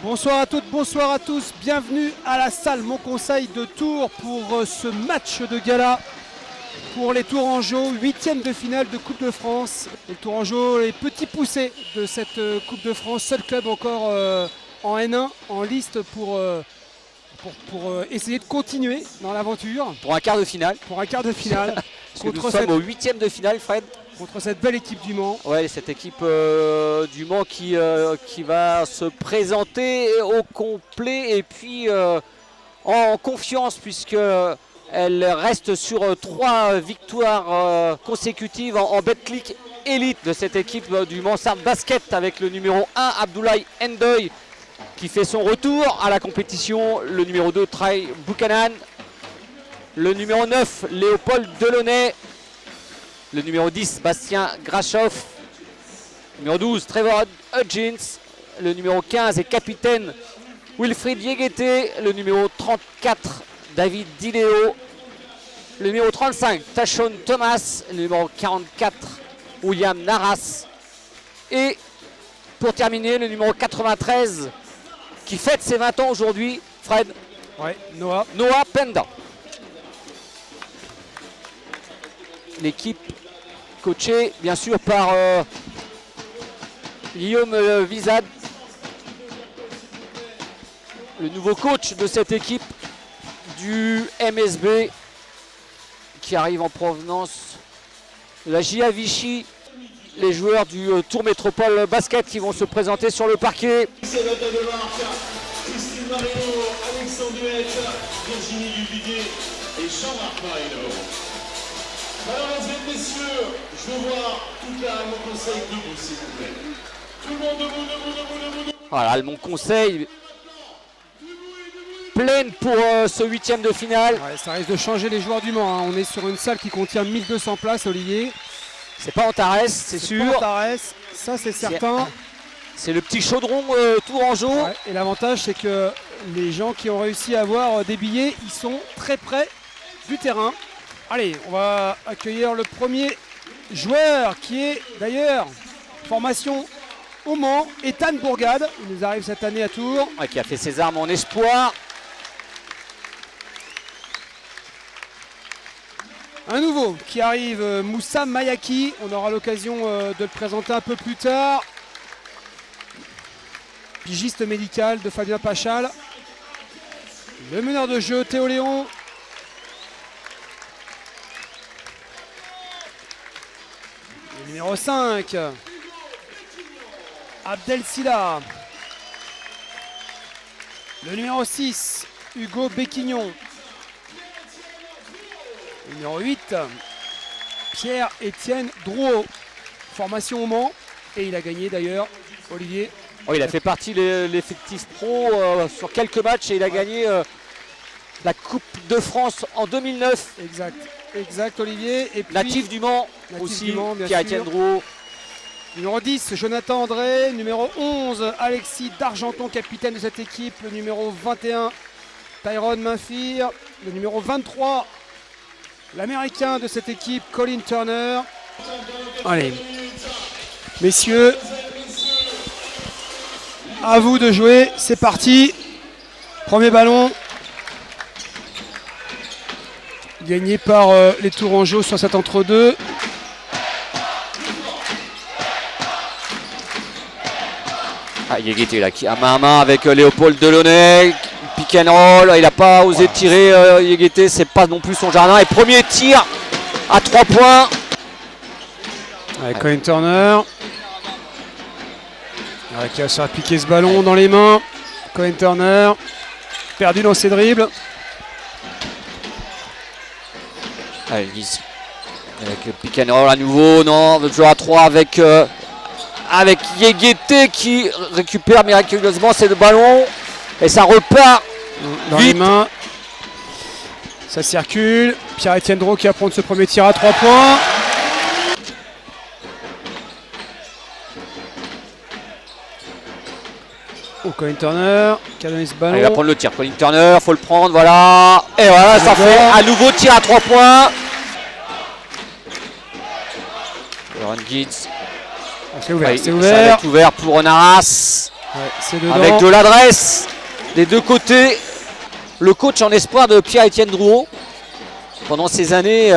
Bonsoir à toutes, bonsoir à tous, bienvenue à la salle Mon Conseil de Tours pour ce match de gala pour les Tourangeaux, 8e de finale de Coupe de France. Les Tourangeaux, les petits poussés de cette Coupe de France, seul club encore en N1, en liste pour essayer de continuer dans l'aventure. Pour un quart de finale. Pour un quart de finale. Nous sommes au 8e de finale, Fred. Contre cette belle équipe du Mans. Ouais, cette équipe du Mans qui va se présenter au complet et puis en confiance puisque elle reste sur 3 victoires consécutives en Betclic élite de cette équipe du Mansart Basket avec le numéro 1 Abdoulaye Ndoye qui fait son retour à la compétition, le numéro 2 Trai Buchanan, le numéro 9 Léopold Delaunay, le numéro 10 Bastien Grachoff, numéro 12 Trevor Hudgens, le numéro 15 et capitaine Wilfried Yeguete, le numéro 34 David Dileo, le numéro 35 Tachon Thomas, le numéro 44 William Naras et pour terminer le numéro 93 qui fête ses 20 ans aujourd'hui, Fred. Ouais, Noah Penda. L'équipe coachée bien sûr par Guillaume Vizade, le nouveau coach de cette équipe du MSB qui arrive en provenance de la JA Vichy. Les joueurs du Tour Métropole Basket qui vont se présenter sur le parquet. Christine Marino, Alexandre Duette, Virginie Duvivier et Jean-Marc Marino. Alors, mesdames et messieurs, je veux voir toute la Mon Conseil debout, s'il vous plaît. Tout le monde debout. Voilà, le Mon Conseil pleine pour ce 8e de finale. Ouais, ça risque de changer les joueurs du Mans, hein. On est sur une salle qui contient 1200 places, Olivier. C'est pas Antares, c'est sûr. Pas Antares, ça c'est certain. C'est le petit chaudron tourangeau. Ouais, et l'avantage c'est que les gens qui ont réussi à avoir des billets, ils sont très près du terrain. Allez, on va accueillir le premier joueur qui est d'ailleurs formation au Mans, Ethan Bourgade. Il nous arrive cette année à Tours. Ouais, qui a fait ses armes en espoir. Un nouveau qui arrive, Moussa Mayaki. On aura l'occasion de le présenter un peu plus tard. Pigiste médical de Fabien Pachal. Le meneur de jeu, Théo Léon. Le numéro 5, Abdel Silla. Le numéro 6, Hugo Béquignon. Le numéro 8, Pierre-Étienne Drouot. Formation au Mans. Et il a gagné d'ailleurs, Olivier. Oh, il a fait partie de l'effectif pro sur quelques matchs et il a gagné la Coupe de France en 2009. Exact Olivier. Et puis, natif du Mans aussi, Pierre-Étienne Drouot. Numéro 10, Jonathan André. Numéro 11, Alexis D'Argenton, capitaine de cette équipe. Le numéro 21, Tyrone Munfir. Le numéro 23, l'américain de cette équipe, Colin Turner. Allez, messieurs, à vous de jouer, c'est parti. Premier ballon. Gagné par les Tourangeaux sur cet entre-deux. Ah, Yeguete là qui a main à main avec Léopold Delaunay. Pick and roll, il n'a pas osé tirer Yeguete, c'est pas non plus son jardin. Et premier tir à 3 points. Avec Colin Turner. Qui va se faire piquer ce ballon dans les mains. Colin Turner. Perdu dans ses dribbles. Allez, avec le pick and roll à nouveau, non, le joueur à 3 avec Yeguete qui récupère miraculeusement ce ballon et ça repart dans vite. Les mains. Ça circule. Pierre-Étienne Drouot qui va prendre ce premier tir à 3 points. Oh, Colin Turner qui a donné ce ballon. Allez, il va prendre le tir. Colin Turner, faut le prendre, voilà. Et voilà, ça fait à nouveau tir à 3 points. Aaron Gitz. C'est ouvert, Ça va être ouvert pour Naras. Ouais, c'est dedans. Avec de l'adresse des deux côtés. Le coach en espoir de Pierre-Étienne Drouot pendant ces années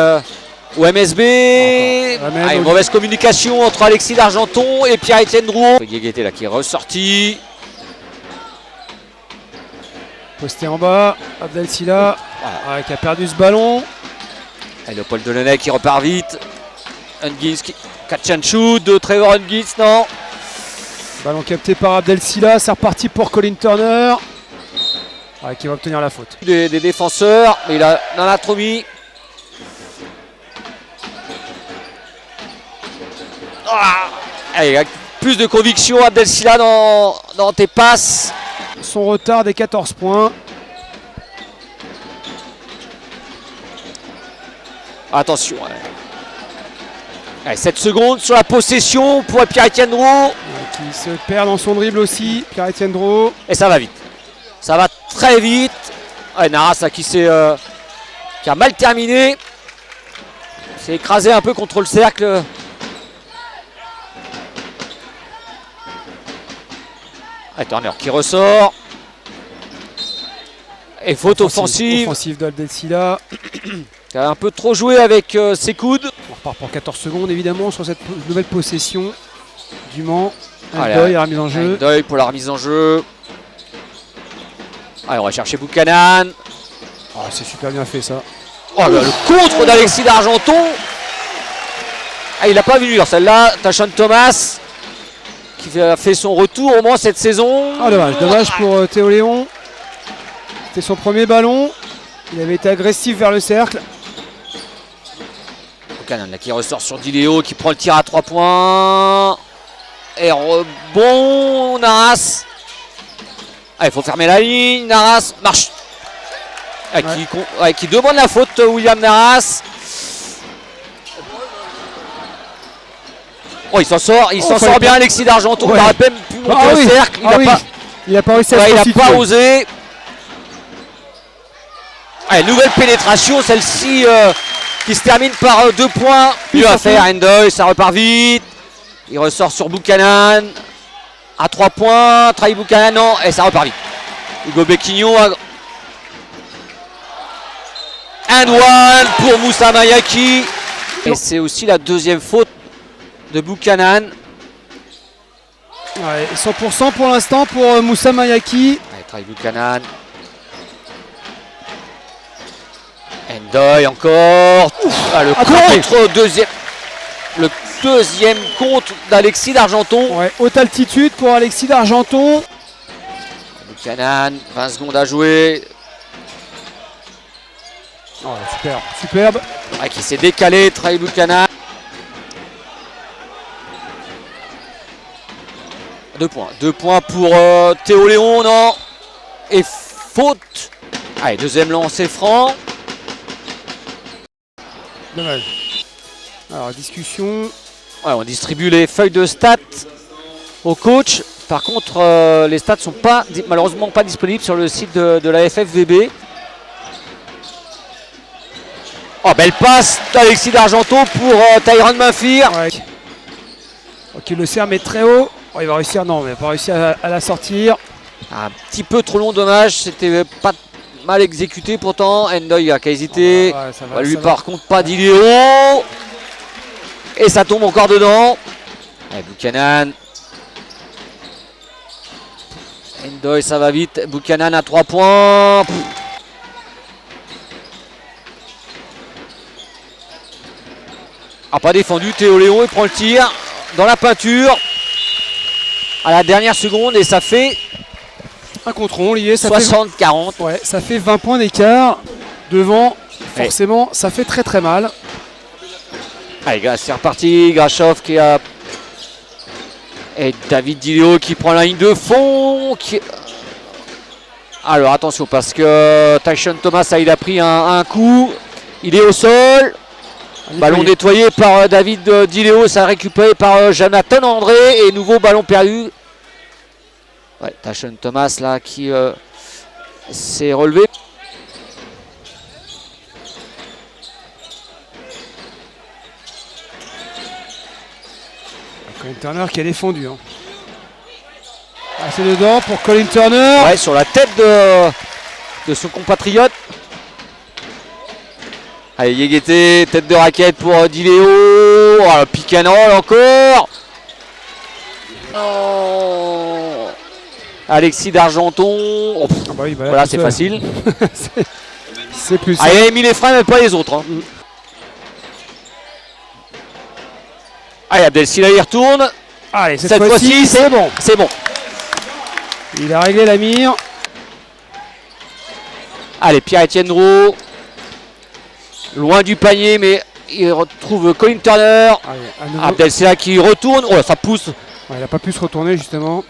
au MSB. Une mauvaise communication entre Alexis d'Argenton et Pierre-Étienne Drouot. Guégueté là qui est ressorti. Posté en bas, Abdel Silla qui a perdu ce ballon. Et le Paul Delaunay qui repart vite. Hungis qui catch and shoot de Trevor Hungis, non. Ballon capté par Abdel Silla, c'est reparti pour Colin Turner. Qui va obtenir la faute. Des défenseurs, mais il en a trop mis. Allez, plus de conviction Abdel Silla dans tes passes. Son retard des 14 points. Attention. Allez, 7 secondes sur la possession pour Pierre-Étienne Drouot. Qui se perd dans son dribble aussi, Pierre-Étienne Drouot. Et ça va vite. Ça va très vite. Naras là, qui a mal terminé. S'est écrasé un peu contre le cercle. Turner qui ressort. Et faute offensive. Offensive d'Abdel Silla. Qui a un peu trop joué avec ses coudes. On repart pour 14 secondes évidemment sur cette nouvelle possession du Mans. Allez, la remise en jeu. Deuil pour la remise en jeu. Allez, on va chercher Buchanan. C'est super bien fait ça. Le contre d'Alexis d'Argenton. Il n'a pas vu venir celle-là. Tashon Thomas qui a fait son retour au moins cette saison. Dommage pour Théo Léon. C'était son premier ballon. Il avait été agressif vers le cercle. Buchanan là, qui ressort sur Diléo, qui prend le tir à 3 points. Et rebond, Naras. Il faut fermer la ligne. Naras marche. Qui demande la faute, William Naras. Il s'en sort, bien Alexis d'Argenton. Il aurait même pu monter au cercle. Il n'a pas réussi à se il n'a pas osé. Nouvelle pénétration, celle-ci qui se termine par 2 points. Mieux à faire, Endoy, ça repart vite. Il ressort sur Buchanan. À 3 points, Trahi Buchanan, non, et ça repart vite. Hugo Bequignon. And one pour Moussa Mayaki. Et c'est aussi la deuxième faute de Buchanan. 100% pour l'instant pour Moussa Mayaki. Trahi Buchanan. Endoy encore. Le deuxième contre d'Alexis d'Argenton. Haute altitude pour Alexis d'Argenton. Buchanan, 20 secondes à jouer. Superbe. Qui s'est décalé, Trahi Buchanan. 2 points. 2 points pour Théo Léon, non. Et faute. Deuxième lancé franc. Dommage. Alors, discussion. On distribue les feuilles de stats au coach. Par contre, les stats ne sont malheureusement pas disponibles sur le site de la FFVB. Belle passe d'Alexis d'Argenton pour Tyron Mafir. Il le sert mais très haut. Il va réussir, non, mais il n'a pas réussi à la sortir. Un petit peu trop long, dommage. C'était pas mal exécuté pourtant. Endoy a qu'à hésiter. Par contre, pas d'Iléo. Et ça tombe encore dedans. Buchanan. Endoy, ça va vite. Buchanan à 3 points. Pas défendu. Théo Léon, il prend le tir dans la peinture à la dernière seconde et ça fait un contre lié. 60-40. Ça fait 20 points d'écart devant. Forcément, ça fait très très mal. C'est reparti. Grachov qui a. Et David Diléo qui prend la ligne de fond. Alors attention parce que Tashon Thomas il a pris un coup. Il est au sol. Ballon nettoyé par David Diléo, ça a récupéré par Jonathan André et nouveau ballon perdu. Tashon Thomas là qui s'est relevé. Colin Turner qui a défendu. c'est dedans pour Colin Turner. Ouais, sur la tête de son compatriote. Allez, Yegete, tête de raquette pour Dileo. Oh, pick and roll encore. Oh. Alexis d'Argenton. Oh, Ah bah oui, voilà, c'est facile. C'est plus Ah, il a mis les freins, mais pas les autres. Hein. Allez, Abdel-Sila y retourne. Allez, cette Cette fois-ci, c'est bon. C'est bon. Il a réglé la mire. Allez, Pierre-Etienne Roux. Loin du panier, mais il retrouve Colin Turner. Allez, à nouveau. Abdel-Sila qui retourne. Oh, ça pousse. Ouais, il n'a pas pu se retourner justement.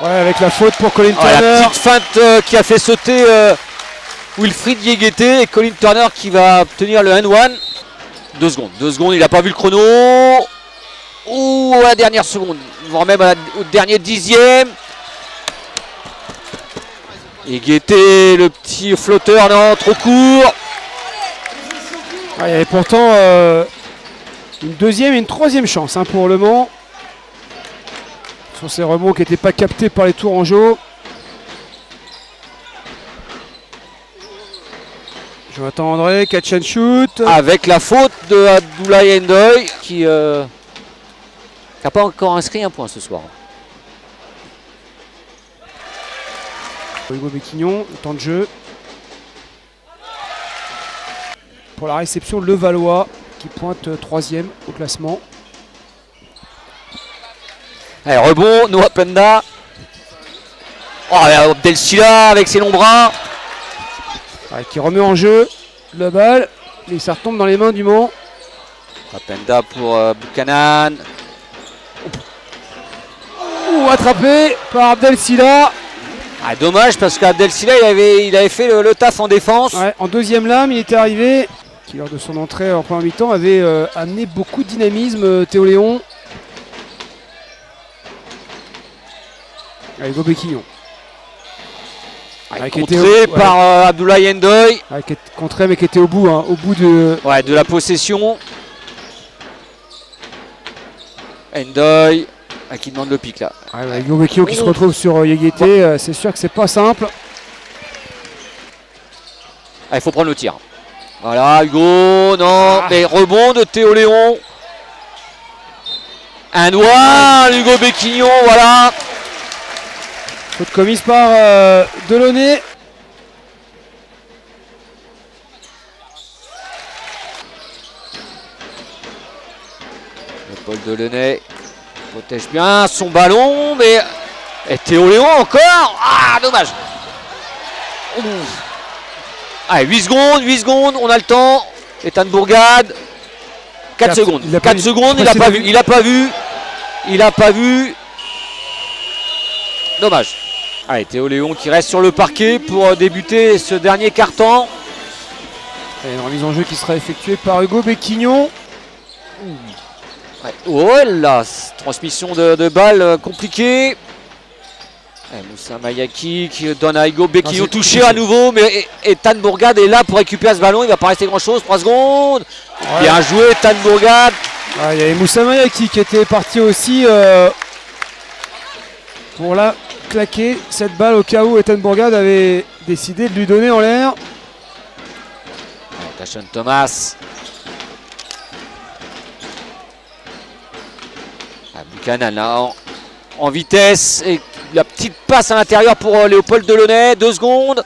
Ouais, avec la faute pour Colin Oh, Turner. la petite feinte qui a fait sauter Wilfried Yegete et Colin Turner qui va obtenir le N1. 2 secondes, il n'a pas vu le chrono. Ouh, à la dernière seconde, voire même au dernier dixième. Yegete, le petit flotteur, non, trop court. Ouais, il y avait pourtant une deuxième et une troisième chance hein, pour Le Mans. Sur ces rebonds qui n'étaient pas captés par les Tourangeaux. Jonathan André, catch and shoot. Avec la faute de Abdoulaye Ndoye qui n'a pas encore inscrit un point ce soir. Hugo Béquignon, le temps de jeu. Pour la réception, Levallois qui pointe 3e au classement. Allez, rebond, Noah Penda. Oh, Abdel-Sila avec ses longs bras. Ouais, qui remet en jeu la balle. Et ça retombe dans les mains du Mans. Penda pour Buchanan. Ouh, attrapé par Abdel-Sila. Ah, dommage parce qu'Abdel-Sila il avait fait le taf en défense. Ouais, en deuxième lame, il était arrivé. Qui lors de son entrée en première mi-temps avait amené beaucoup de dynamisme, Théo Léon. Allez, Hugo Béquignon. Contré par Abdoulaye Ndoye. Contré mais qui était au bout de... Ouais, de la possession. Ndoye qui demande le pic là. Ouais, Hugo Béquignon qui se retrouve sur Yegete, c'est sûr que c'est pas simple. Il faut prendre le tir. Voilà, Hugo, non, mais rebond de Théo Léon. Un doigt, Hugo Béquignon, voilà. Faute commise par Delaunay. Paul Delaunay protège bien son ballon, mais et Théo Léon encore. Ah, dommage. Ouh. Allez, 8 secondes, on a le temps. Ethan Bourgade. 4 secondes. 4 secondes, il n'a pas vu. Dommage. Allez, Théo Léon qui reste sur le parquet pour débuter ce dernier quart-temps. Une remise en jeu qui sera effectuée par Hugo Béquignon. Ouais. Oh là, transmission de balle compliquée. Moussa Mayaki qui donne à Hugo Béquignon, touché à nouveau, mais Ethan Bourgade est là pour récupérer ce ballon, il va pas rester grand chose, 3 secondes. Ouais. Bien joué Ethan Bourgade. Ouais, il y avait Moussa Mayaki qui était parti aussi pour la claquer cette balle au cas où Ethan Bourgade avait décidé de lui donner en l'air. Tachon Thomas. Buchanan là en vitesse et la petite passe à l'intérieur pour Léopold Delaunay, 2 secondes.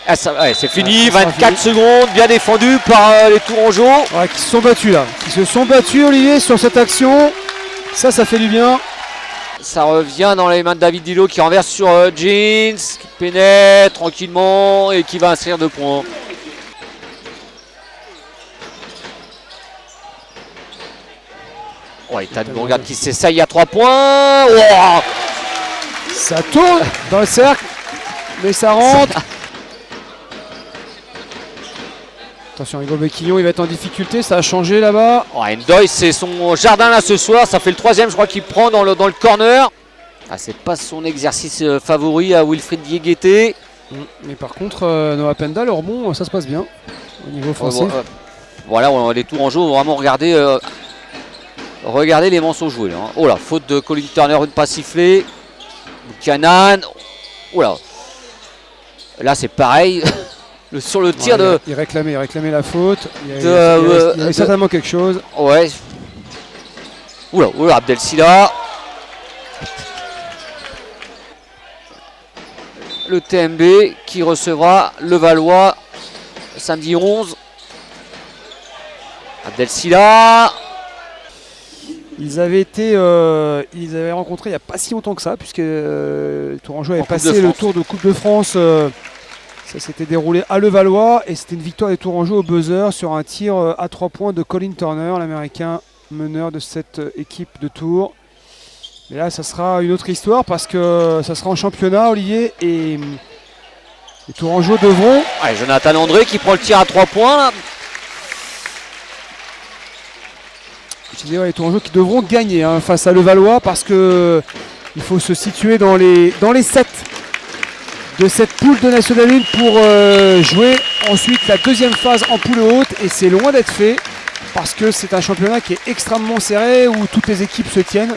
Ah, ouais, c'est fini, 24 secondes, bien défendu par les Tourangeaux. Ouais, qui se sont battus là, qui se sont battus Olivier sur cette action. Ça fait du bien. Ça revient dans les mains de David Dilo qui renverse sur Jeans, qui pénètre tranquillement et qui va inscrire 2 points. Ouais, Ethan Bourgade qui s'essaye à 3 points. Wow. Ça tourne dans le cercle, mais ça rentre. Attention, Hugo Béquignon, il va être en difficulté, ça a changé là-bas. Oh, Ndoye, c'est son jardin là ce soir, ça fait le 3e je crois qu'il prend dans le corner. Ah, c'est pas son exercice favori à Wilfried Yegete. Mais par contre, Noah Penda, le rebond, ça se passe bien au niveau offensif. Voilà, les Tourangeaux ont vraiment regardé Regardez les mensonges joués. Hein. Oh là, faute de Colin Turner, une passe sifflée. Buchanan. Oh là. Là, c'est pareil. Sur le tir de. Il réclamait la faute. Il y avait certainement quelque chose. Ouais. Oula, oula, Abdel Silla. Le TMB qui recevra le Valois samedi 11. Abdel Silla. Ils avaient rencontré il n'y a pas si longtemps que ça, puisque Tourangeau avait passé le tour de Coupe de France. Ça s'était déroulé à Levallois et c'était une victoire des Tourangeaux au buzzer sur un tir à 3 points de Colin Turner, l'Américain meneur de cette équipe de Tours. Mais là, ça sera une autre histoire parce que ça sera en championnat, Olivier, et les Tourangeaux devront... Ouais, Jonathan André qui prend le tir à 3 points. Là. Je disais, les Tourangeaux qui devront gagner face à Levallois parce qu'il faut se situer dans les 7 de cette poule de National 1 pour jouer ensuite la deuxième phase en poule haute, et c'est loin d'être fait parce que c'est un championnat qui est extrêmement serré où toutes les équipes se tiennent.